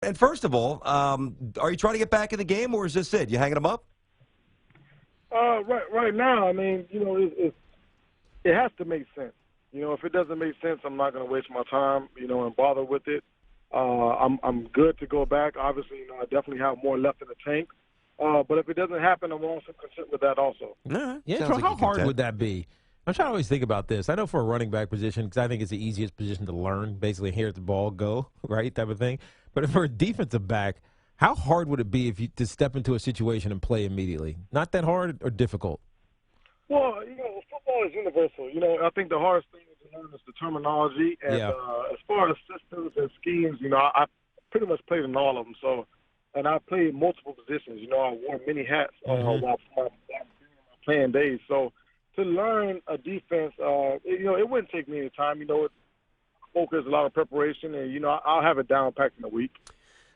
And first of all, are you trying to get back in the game, or is this it? You hanging them up? Right now, I mean, it has to make sense. If it doesn't make sense, I'm not going to waste my time, and bother with it. I'm good to go back. Obviously, I definitely have more left in the tank. But if it doesn't happen, I'm also content with that also. Yeah, Antrel, how hard would that be? I'm trying to always think about this. I know for a running back position, because I think it's the easiest position to learn, basically hear the ball go, right, type of thing. But for a defensive back, how hard would it be if you to step into a situation and play immediately? Not that hard or difficult? Well, football is universal. I think the hardest thing to learn is the terminology. And as far as systems and schemes, I pretty much played in all of them. So, and I played multiple positions. I wore many hats while my playing days. So to learn a defense, it wouldn't take me any time. It focus, a lot of preparation, and, I'll have it down packed in a week.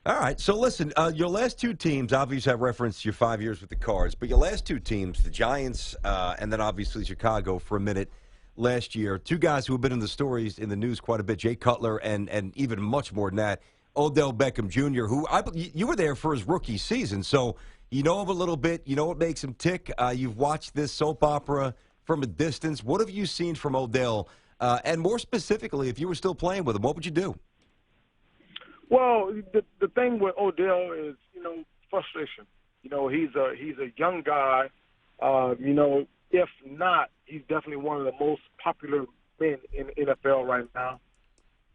All right. So, listen, your last two teams, obviously I referenced your 5 years with the Cards, but your last two teams, the Giants and then obviously Chicago for a minute last year, two guys who have been in the stories in the news quite a bit, Jay Cutler and even much more than that, Odell Beckham Jr., who you were there for his rookie season, so you know him a little bit. You know what makes him tick. You've watched this soap opera from a distance. What have you seen from Odell? And more specifically, if you were still playing with him, what would you do? Well, the thing with Odell is, frustration. He's a young guy. If not, he's definitely one of the most popular men in the NFL right now.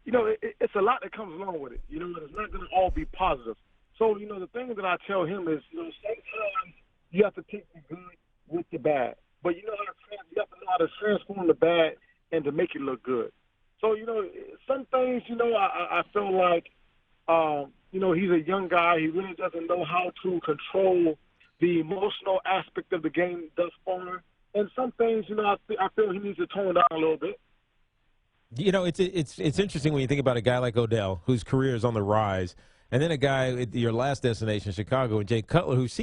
It's a lot that comes along with it. It's not going to all be positive. So, the thing that I tell him is, sometimes you have to take the good with the bad. But you have to know how to transform the bad and to make it look good. So, some things, I feel like, he's a young guy. He really doesn't know how to control the emotional aspect of the game thus far. And some things, I feel he needs to tone down a little bit. It's interesting when you think about a guy like Odell, whose career is on the rise, and then a guy at your last destination, Chicago, and Jay Cutler, whose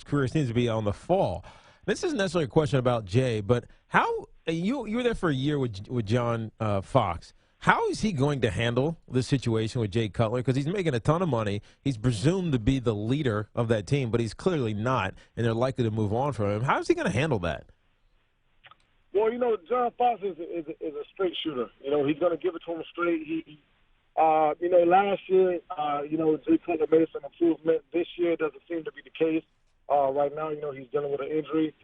career seems to be on the fall. This isn't necessarily a question about Jay, but how you were there for a year with John Fox. How is he going to handle this situation with Jay Cutler? Because he's making a ton of money. He's presumed to be the leader of that team, but he's clearly not, and they're likely to move on from him. How is he going to handle that? Well, John Fox is a straight shooter. He's going to give it to him straight. Last year, Jay Cutler made some improvement. This year doesn't seem to be the case. Right now, he's dealing with an injury.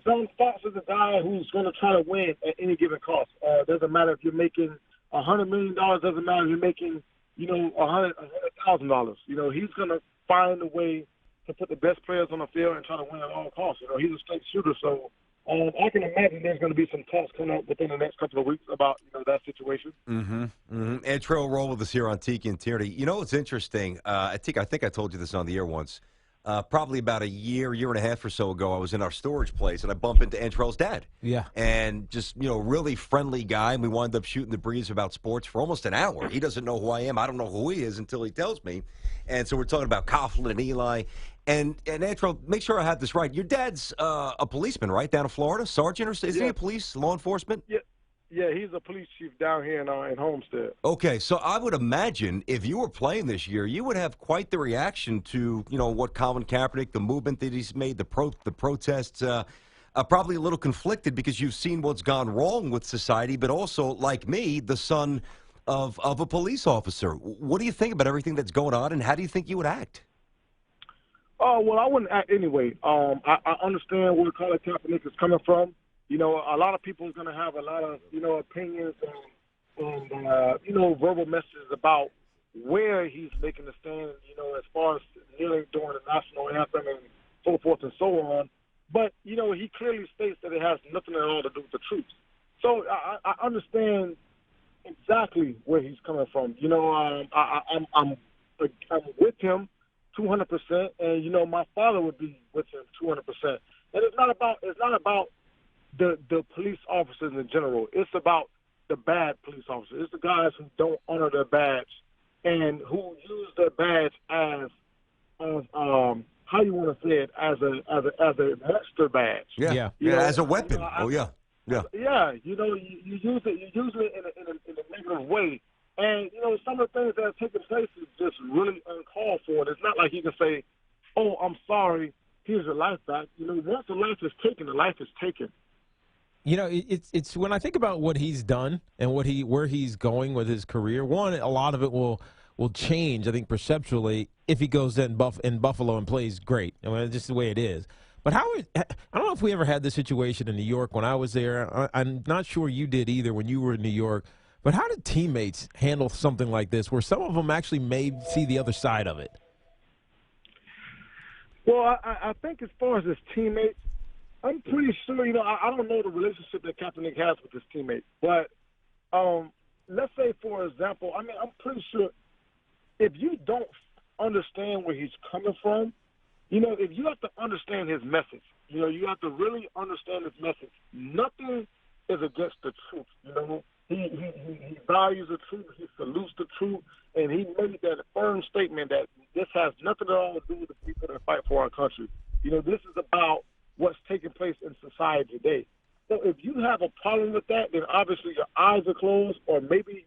John Fox is a guy who's going to try to win at any given cost. Doesn't matter if you're making $100 million. Doesn't matter if you're making, $100,000. He's going to find a way to put the best players on the field and try to win at all costs. He's a straight shooter, so I can imagine there's going to be some talks coming up within the next couple of weeks about that situation. Antrel Rolle with us here on Tiki and Tierney. It's interesting. I think I told you this on the air once. Probably about a year and a half or so ago, I was in our storage place, and I bumped into Antrel's dad. Yeah. And just, really friendly guy, and we wound up shooting the breeze about sports for almost an hour. He doesn't know who I am. I don't know who he is until he tells me. And so we're talking about Coughlin and Eli. And Antrel, make sure I have this right. Your dad's a policeman, right, down in Florida? Sergeant, or isn't he a police, law enforcement? Yeah, he's a police chief down here in Homestead. Okay, so I would imagine if you were playing this year, you would have quite the reaction to, what Colin Kaepernick, the movement that he's made, the protests, probably a little conflicted because you've seen what's gone wrong with society, but also, like me, the son of a police officer. What do you think about everything that's going on, and how do you think you would act? Well, I wouldn't act anyway. I understand where Colin Kaepernick is coming from. A lot of people are going to have a lot of, opinions and verbal messages about where he's making the stand, as far as kneeling during the national anthem and so forth and so on. But, he clearly states that it has nothing at all to do with the troops. So I understand exactly where he's coming from. I'm with him 200%, and, my father would be with him 200%. And it's not about the police officers in general. It's about the bad police officers. It's the guys who don't honor their badge and who use their badge as how you want to say it, as a monster badge. Yeah, as a weapon. Yeah. You use it in a negative way, And, some of the things that are taking place is just really uncalled for. And it's not like he can say, oh, I'm sorry, here's your life back. Once the life is taken, the life is taken. It's when I think about what he's done and where he's going with his career. One, a lot of it will change, I think, perceptually if he goes in Buffalo and plays great. I mean, it's just the way it is. But I don't know if we ever had this situation in New York when I was there. I'm not sure you did either when you were in New York. But how did teammates handle something like this, where some of them actually may see the other side of it? Well, I think as far as his teammates, I'm pretty sure, I don't know the relationship that Kaepernick has with his teammates. But let's say, for example, I'm pretty sure if you don't understand where he's coming from, if you have to understand his message, you have to really understand his message. Nothing is against the truth, He values the truth. He salutes the truth. And he made that firm statement that this has nothing at all to do with the people that fight for our country. This is about what's taking place in society today. So if you have a problem with that, then obviously your eyes are closed, or maybe,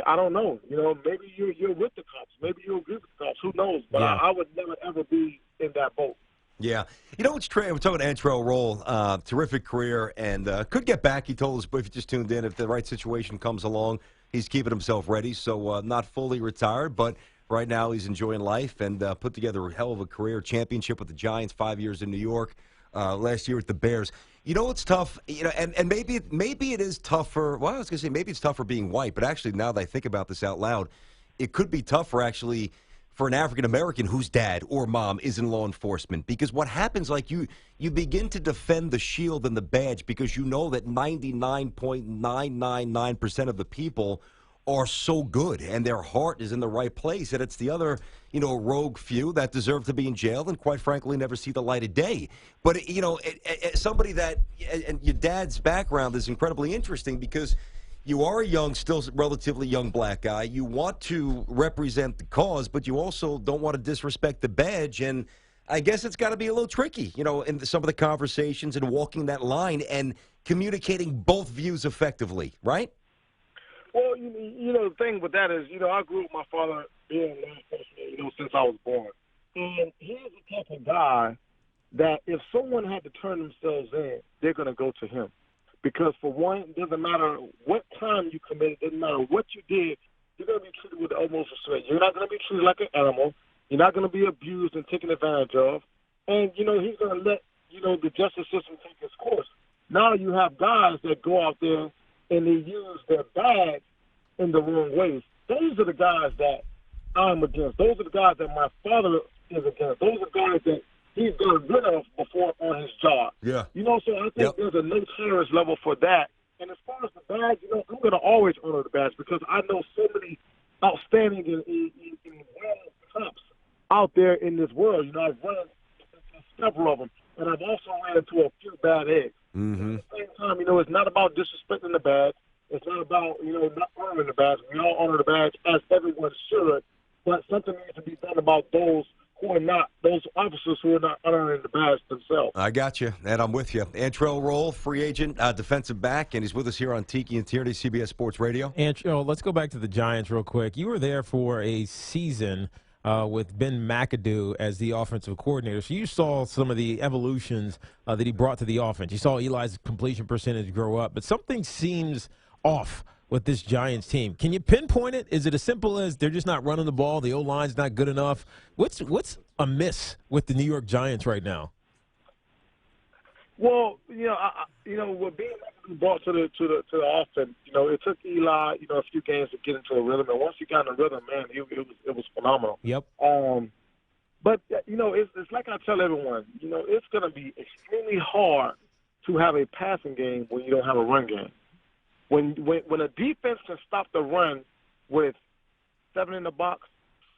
I don't know. Maybe you're with the cops. Maybe you agree with the cops. Who knows? But Yeah. I would never, ever be in that boat. Yeah. It's we're talking about Antrel Rolle, terrific career, and could get back. He told us, if you just tuned in, if the right situation comes along, he's keeping himself ready. So not fully retired, but right now he's enjoying life and put together a hell of a career. Championship with the Giants, 5 years in New York, last year with the Bears. It's tough, and maybe it is tougher. Well, I was going to say maybe it's tougher being white, but actually now that I think about this out loud, it could be tougher actually for an African-American whose dad or mom is in law enforcement. Because what happens, like you begin to defend the shield and the badge because you know that 99.999% of the people are so good and their heart is in the right place. And it's the other, rogue few that deserve to be in jail and, quite frankly, never see the light of day. But, somebody that, and your dad's background is incredibly interesting because you are a still relatively young black guy. You want to represent the cause, but you also don't want to disrespect the badge. And I guess it's got to be a little tricky, in some of the conversations and walking that line and communicating both views effectively, right? Well, the thing with that is, I grew up with my father being law enforcement, since I was born. And he's the type of guy that if someone had to turn themselves in, they're going to go to him. Because, for one, it doesn't matter what crime you committed, it doesn't matter what you did, you're going to be treated with the utmost respect. You're not going to be treated like an animal. You're not going to be abused and taken advantage of. And, he's going to let, the justice system take its course. Now you have guys that go out there and they use their badge in the wrong ways. Those are the guys that I'm against. Those are the guys that my father is against. Those are guys that he's got rid of before on his job. Yeah. So I think there's a no tolerance level for that. And as far as the badge, I'm going to always honor the badge because I know so many outstanding and cops out there in this world. I've run into several of them, and I've also ran into a few bad eggs. Mm-hmm. At the same time, it's not about disrespecting the badge. It's not about, not honoring the badge. We all honor the badge as everyone should, but something needs to be done about those officers who are not honoring the badge themselves. I got you, and I'm with you. Antrel Rolle, free agent, defensive back, and he's with us here on Tiki and Tierney, CBS Sports Radio. Antrel, let's go back to the Giants real quick. You were there for a season with Ben McAdoo as the offensive coordinator. So you saw some of the evolutions that he brought to the offense. You saw Eli's completion percentage grow up, but something seems off with this Giants team. Can you pinpoint it? Is it as simple as they're just not running the ball, the O-line's not good enough? What's amiss with the New York Giants right now? Well, what being brought to the offense, it took Eli, a few games to get into a rhythm, and once he got in a rhythm, man, it was phenomenal. Yep. But it's like I tell everyone, it's going to be extremely hard to have a passing game when you don't have a run game. When a defense can stop the run with 7 in the box,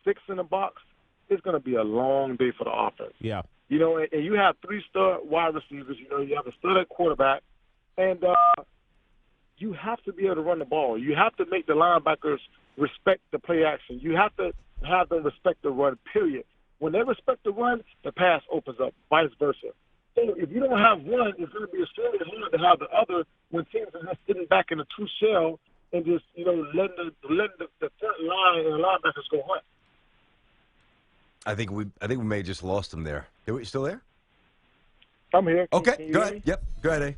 6 in the box, it's going to be a long day for the offense. Yeah. And you have 3 star wide receivers. You have a stud at quarterback, and you have to be able to run the ball. You have to make the linebackers respect the play action. You have to have them respect the run, period. When they respect the run, the pass opens up, vice versa. So if you don't have one, it's going to be extremely hard to have the other when teams are just sitting back in a true shell and just letting the front line and the linebackers go hunt. I think we may have just lost him there. Are we still there? I'm here. Okay, you go hear ahead. me? Yep, go ahead, A.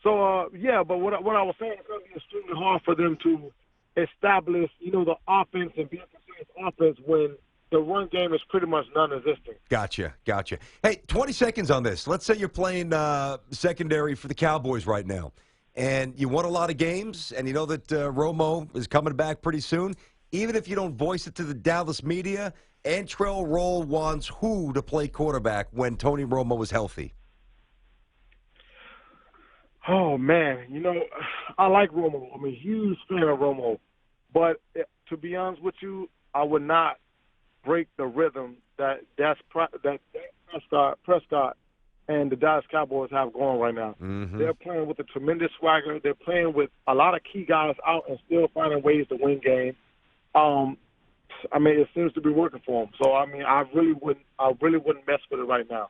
So, but what I was saying, it's going to be extremely hard for them to establish, the offense and be a precise offense when the run game is pretty much non-existent. Gotcha. Hey, 20 seconds on this. Let's say you're playing secondary for the Cowboys right now, and you won a lot of games, and you know that Romo is coming back pretty soon. Even if you don't voice it to the Dallas media, Antrel Rolle wants who to play quarterback when Tony Romo is healthy? Oh, man. I like Romo. I'm a huge fan of Romo. But to be honest with you, I would not break the rhythm that Prescott and the Dallas Cowboys have going right now. Mm-hmm. They're playing with a tremendous swagger. They're playing with a lot of key guys out and still finding ways to win games. It seems to be working for them. So, I really wouldn't mess with it right now.